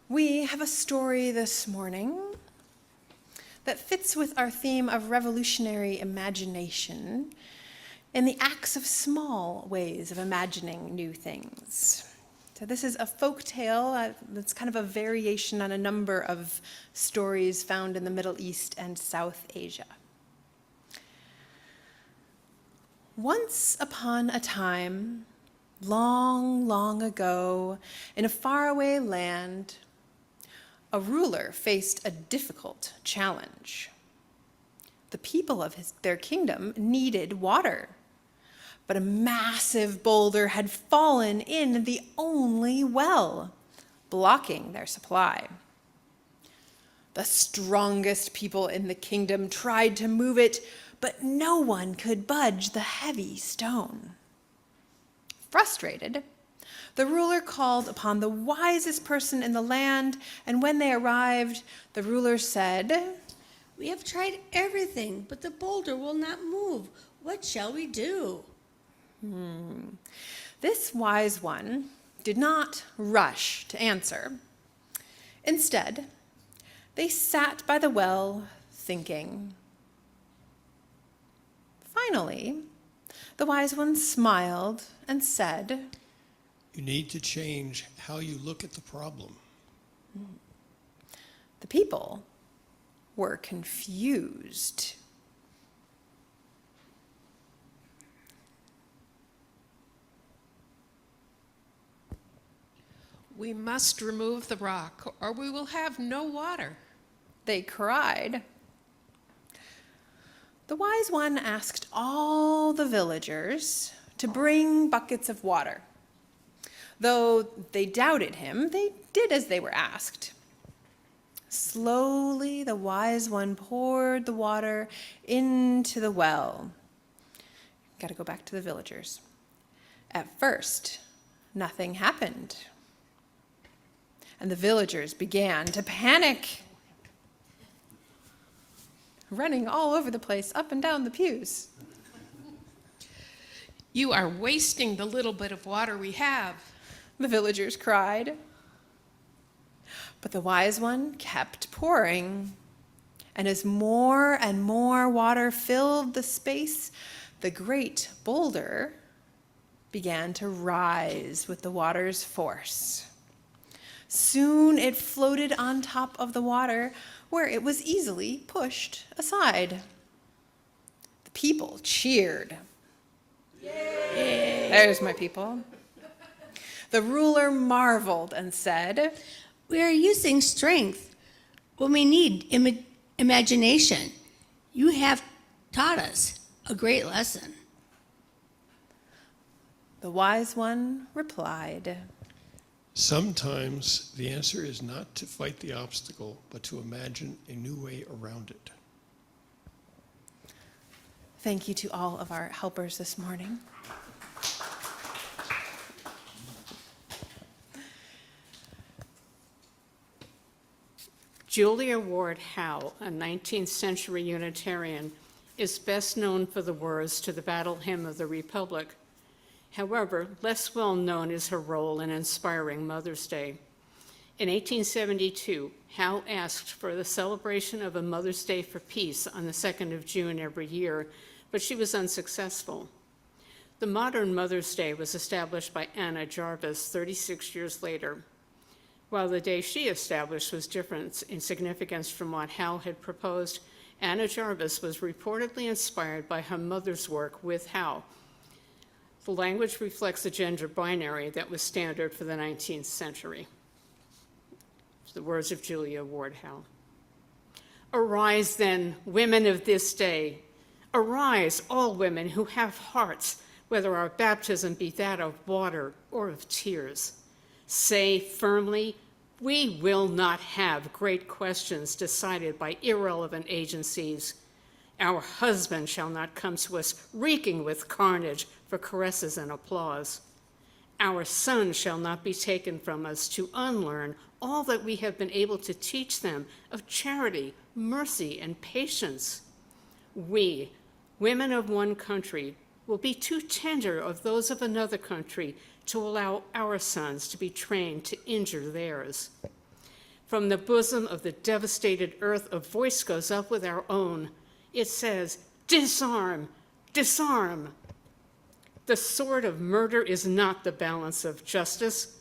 We have a story this morning that fits with our theme of revolutionary imagination in the acts of small ways of imagining new things. So this is a folk tale that's kind of a variation on a number of stories found in the Middle East and South Asia. Once upon a time, long, long ago, in a faraway land, a ruler faced a difficult challenge. The people of their kingdom needed water, but a massive boulder had fallen in the only well, blocking their supply. The strongest people in the kingdom tried to move it, but no one could budge the heavy stone. Frustrated, the ruler called upon the wisest person in the land, and when they arrived, the ruler said, "We have tried everything, but the boulder will not move. What shall we do?" This wise one did not rush to answer. Instead, they sat by the well thinking. Finally, the wise one smiled and said, "You need to change how you look at the problem." The people were confused. "We must remove the rock, or we will have no water," They cried. The wise one asked all the villagers to bring buckets of water. Though they doubted him, they did as they were asked. Slowly, the wise one poured the water into the well. Got to go back to the villagers. At first, nothing happened. And the villagers began to panic, running all over the place, up and down the pews. "You are wasting the little bit of water we have." The villagers cried. But the wise one kept pouring, and as more and more water filled the space, the great boulder began to rise with the water's force. Soon it floated on top of the water, where it was easily pushed aside. The people cheered. Yay! There's my people. The ruler marveled and said, "We are using strength when we need imagination. You have taught us a great lesson." The wise one replied, Sometimes the answer is not to fight the obstacle, but to imagine a new way around it. Thank you to all of our helpers this morning. Julia Ward Howe, a 19th century Unitarian, is best known for the words to the Battle Hymn of the Republic. However, less well known is her role in inspiring Mother's Day. In 1872, Howe asked for the celebration of a Mother's Day for Peace on the 2nd of June every year, but she was unsuccessful. The modern Mother's Day was established by Anna Jarvis 36 years later. While the day she established was different in significance from what Howe had proposed, Anna Jarvis was reportedly inspired by her mother's work with Howe. The language reflects a gender binary that was standard for the 19th century. The words of Julia Ward Howe. "Arise then, women of this day. Arise, all women who have hearts, whether our baptism be that of water or of tears. Say firmly, we will not have great questions decided by irrelevant agencies. Our husband shall not come to us reeking with carnage for caresses and applause. Our son shall not be taken from us to unlearn all that we have been able to teach them of charity, mercy, and patience. We, women of one country, will be too tender of those of another country to allow our sons to be trained to injure theirs. From the bosom of the devastated earth, a voice goes up with our own. It says, disarm, disarm. The sword of murder is not the balance of justice.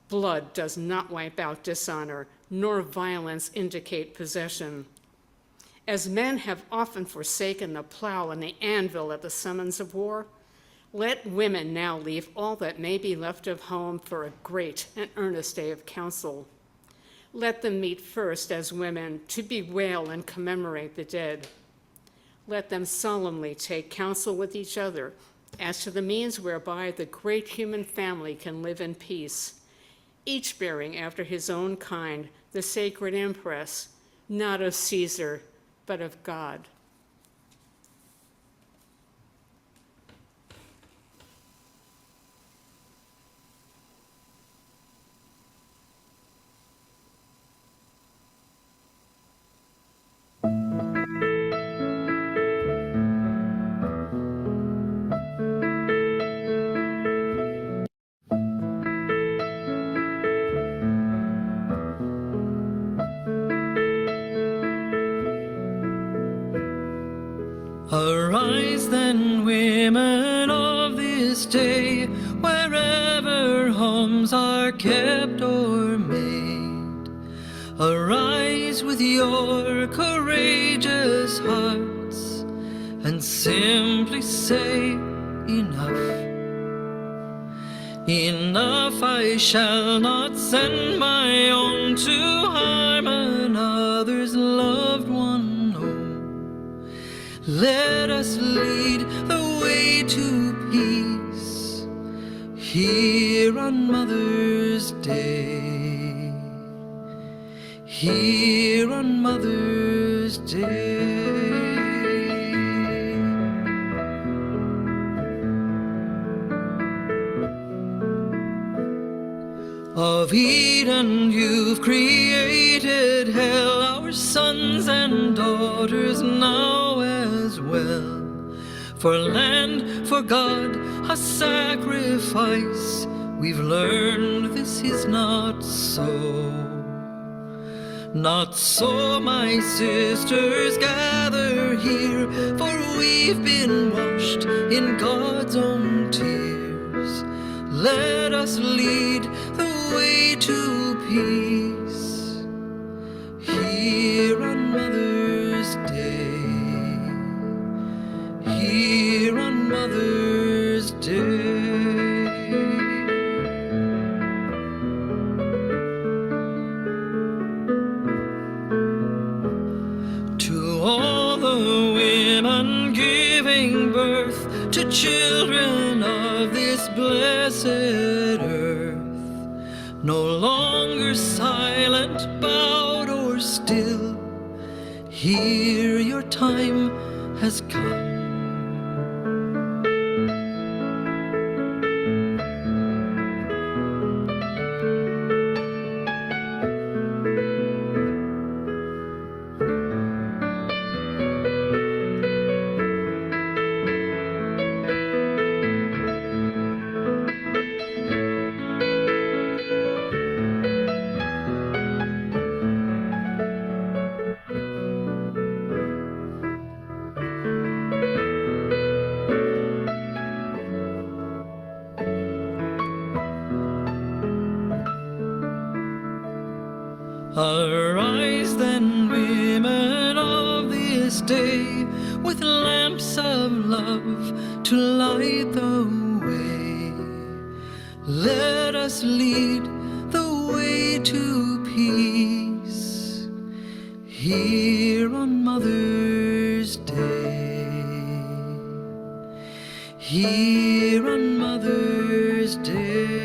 Blood does not wipe out dishonor, nor violence indicate possession. As men have often forsaken the plow and the anvil at the summons of war, let women now leave all that may be left of home for a great and earnest day of council. Let them meet first as women to bewail and commemorate the dead. Let them solemnly take counsel with each other as to the means whereby the great human family can live in peace, each bearing after his own kind the sacred impress, not of Caesar, but of God. Arise then, women of this day, wherever homes are kept or made. Arise with your courageous hearts and simply say, enough. Enough, I shall not send my own to harm another's loved one, no. Let us lead the way to peace here on Mother's Day. Here on Mother's Day. Of Eden you've created hell, our sons and daughters now as well. For land, for God, a sacrifice, we've learned this is not so. Not so, my sisters, gather here, for we've been washed in God's own tears. Let us lead the way to peace here on Mother's Day. Here on Mother's Day. To all the women giving birth to children of this blessed earth, no longer silent, bowed, or still, here your time has come. Arise then, women of this day, with lamps of love to light the way. Let us lead the way to peace here on Mother's Day. Here on Mother's Day.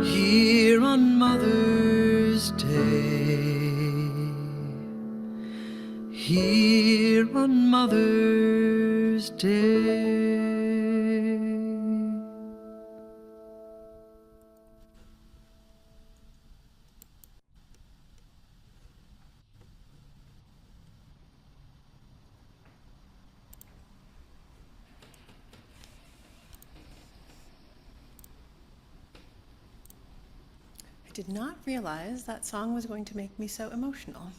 Here on Mother's Day. Here on Mother's Day. I did not realize that song was going to make me so emotional.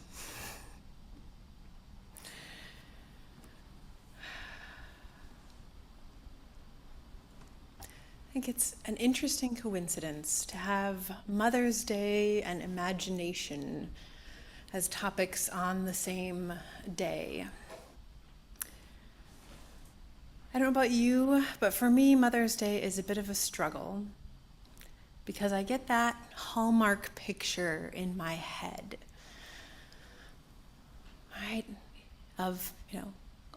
I think it's an interesting coincidence to have Mother's Day and imagination as topics on the same day. I don't know about you, but for me, Mother's Day is a bit of a struggle because I get that Hallmark picture in my head, right? Of,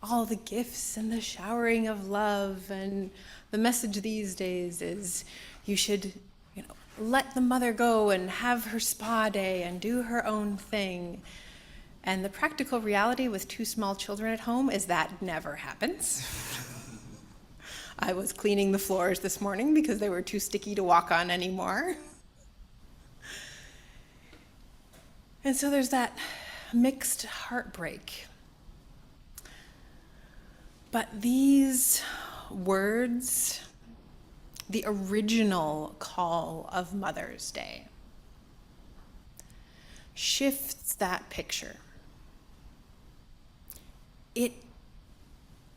all the gifts and the showering of love, and the message these days is you should, let the mother go and have her spa day and do her own thing. And the practical reality with 2 small children at home is that never happens. I was cleaning the floors this morning because they were too sticky to walk on anymore. And so there's that mixed heartbreak. But these words, the original call of Mother's Day, shifts that picture. It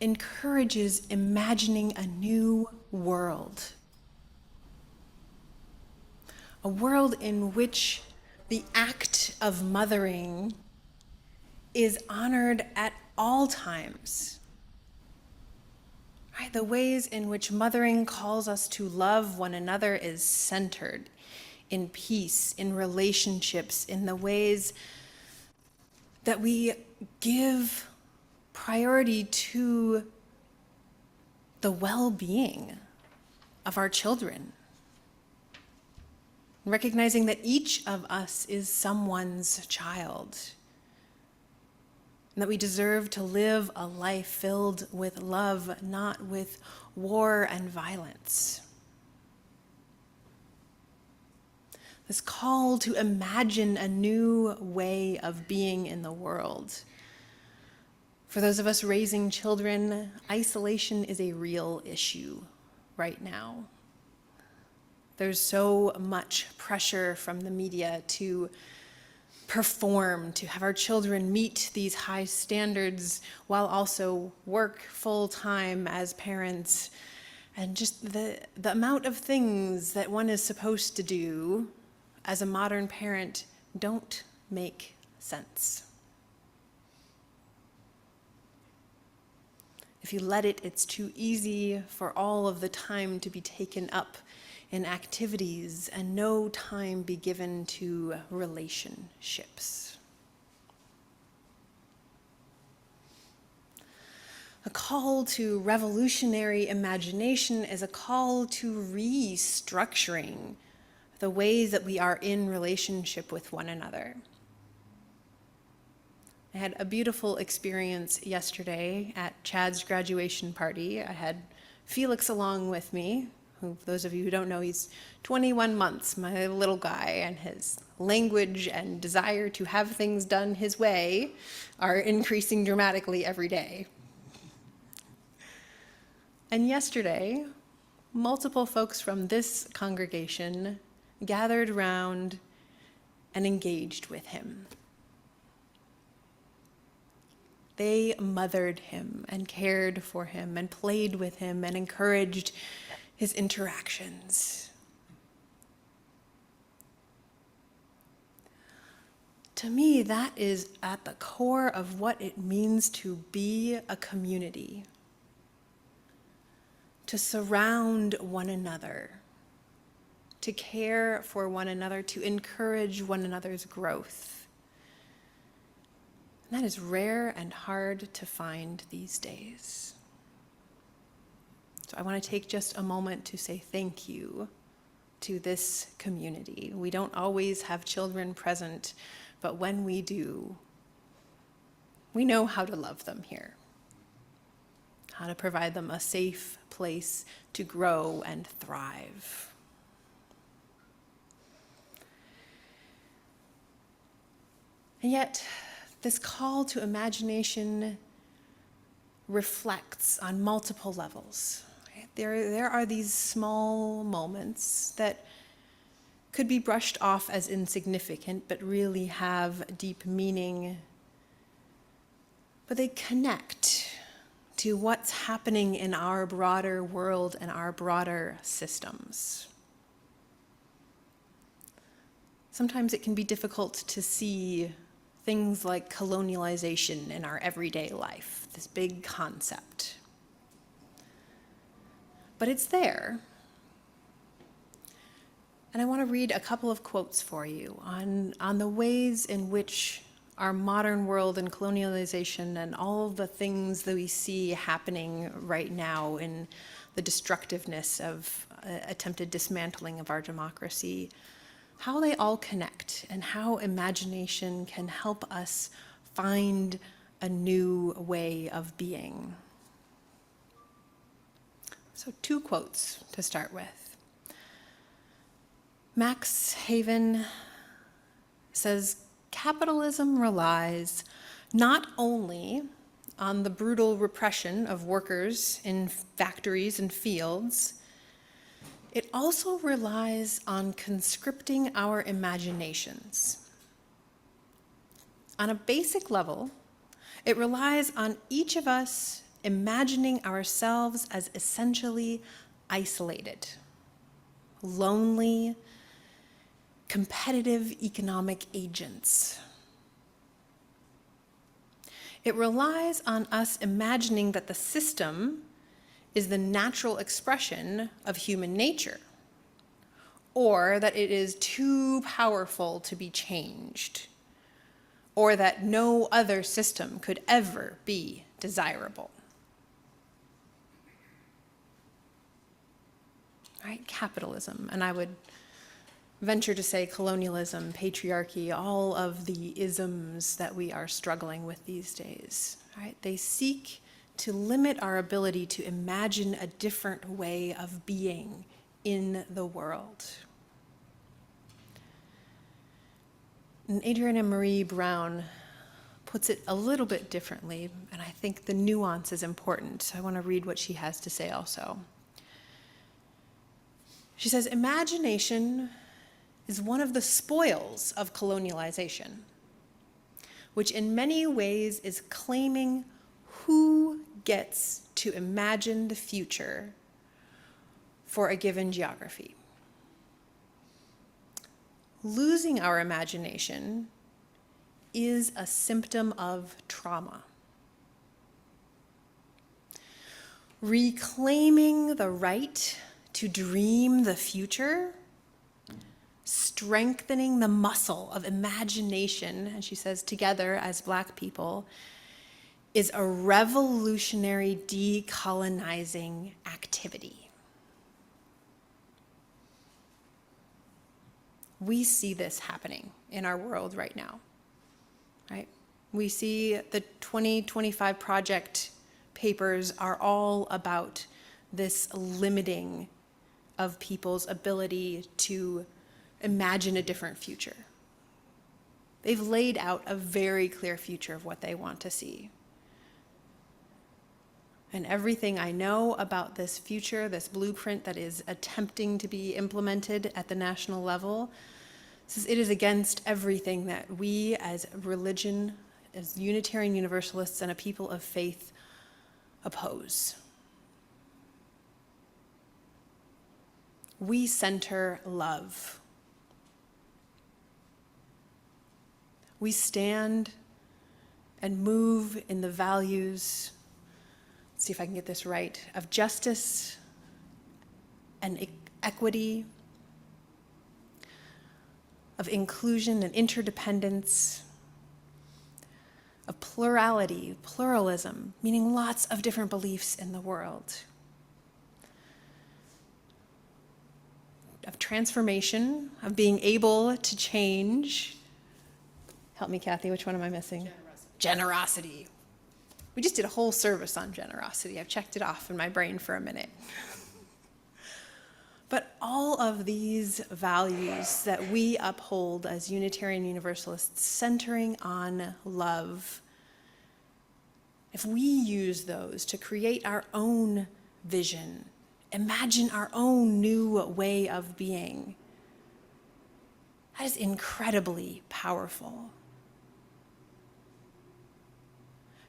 encourages imagining a new world. A world in which the act of mothering is honored at all times. Right? The ways in which mothering calls us to love one another is centered in peace, in relationships, in the ways that we give priority to the well-being of our children. Recognizing that each of us is someone's child, and that we deserve to live a life filled with love, not with war and violence. This call to imagine a new way of being in the world. For those of us raising children, isolation is a real issue right now. There's so much pressure from the media to perform, to have our children meet these high standards while also work full-time as parents. And just the amount of things that one is supposed to do as a modern parent don't make sense. If you let it, it's too easy for all of the time to be taken up in activities and no time be given to relationships. A call to revolutionary imagination is a call to restructuring the ways that we are in relationship with one another. I had a beautiful experience yesterday at Chad's graduation party. I had Felix along with me, who, those of you who don't know, he's 21 months, my little guy, and his language and desire to have things done his way are increasing dramatically every day. And yesterday, multiple folks from this congregation gathered around and engaged with him. They mothered him and cared for him and played with him and encouraged his interactions. To me, that is at the core of what it means to be a community, to surround one another, to care for one another, to encourage one another's growth. And that is rare and hard to find these days. So I want to take just a moment to say thank you to this community. We don't always have children present, but when we do, we know how to love them here, how to provide them a safe place to grow and thrive. And yet, this call to imagination reflects on multiple levels. There are these small moments that could be brushed off as insignificant, but really have deep meaning. But they connect to what's happening in our broader world and our broader systems. Sometimes it can be difficult to see things like colonialization in our everyday life, this big concept. But it's there. And I want to read a couple of quotes for you on the ways in which our modern world and colonialization and all of the things that we see happening right now in the destructiveness of attempted dismantling of our democracy, how they all connect and how imagination can help us find a new way of being. So 2 quotes to start with. Max Havin says, "Capitalism relies not only on the brutal repression of workers in factories and fields, it also relies on conscripting our imaginations. On a basic level, it relies on each of us imagining ourselves as essentially isolated, lonely, competitive economic agents. It relies on us imagining that the system is the natural expression of human nature, or that it is too powerful to be changed, or that no other system could ever be desirable." Right? Capitalism, and I would venture to say colonialism, patriarchy, all of the isms that we are struggling with these days, right? They seek to limit our ability to imagine a different way of being in the world. And Adrienne Maree Brown puts it a little bit differently, and I think the nuance is important. So I want to read what she has to say also. She says, "Imagination is one of the spoils of colonialization, which in many ways is claiming who gets to imagine the future for a given geography. Losing our imagination is a symptom of trauma. Reclaiming the right to dream the future, strengthening the muscle of imagination," and she says, "together as Black people, is a revolutionary decolonizing activity." We see this happening in our world right now, right? We see the 2025 project papers are all about this limiting of people's ability to imagine a different future. They've laid out a very clear future of what they want to see. And everything I know about this future, this blueprint that is attempting to be implemented at the national level, says it is against everything that we as religion, as Unitarian Universalists and a people of faith oppose. We center love. We stand and move in the values, let's see if I can get this right, of justice and equity, of inclusion and interdependence, of plurality, pluralism, meaning lots of different beliefs in the world, of transformation, of being able to change. Help me, Kathy, which one am I missing? Generosity. We just did a whole service on generosity. I've checked it off in my brain for a minute. But all of these values that we uphold as Unitarian Universalists, centering on love, if we use those to create our own vision, imagine our own new way of being, That is incredibly powerful.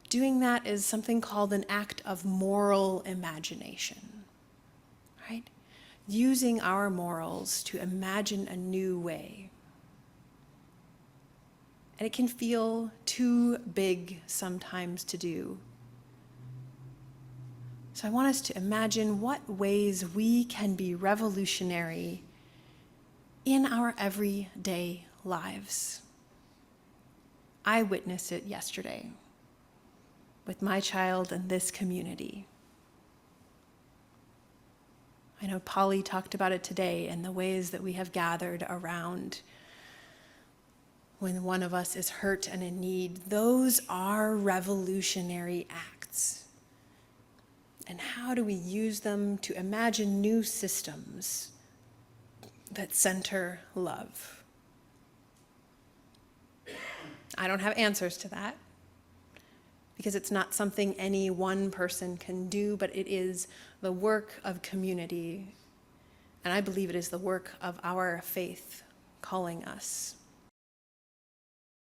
Doing that is something called an act of moral imagination, right? Using our morals to imagine a new way. And it can feel too big sometimes to do. So I want us to imagine what ways we can be revolutionary in our everyday lives. I witnessed it yesterday with my child and this community. I know Polly talked about it today and the ways that we have gathered around when one of us is hurt and in need. Those are revolutionary acts. And how do we use them to imagine new systems that center love? I don't have answers to that, because it's not something any one person can do, but it is the work of community. And I believe it is the work of our faith calling us.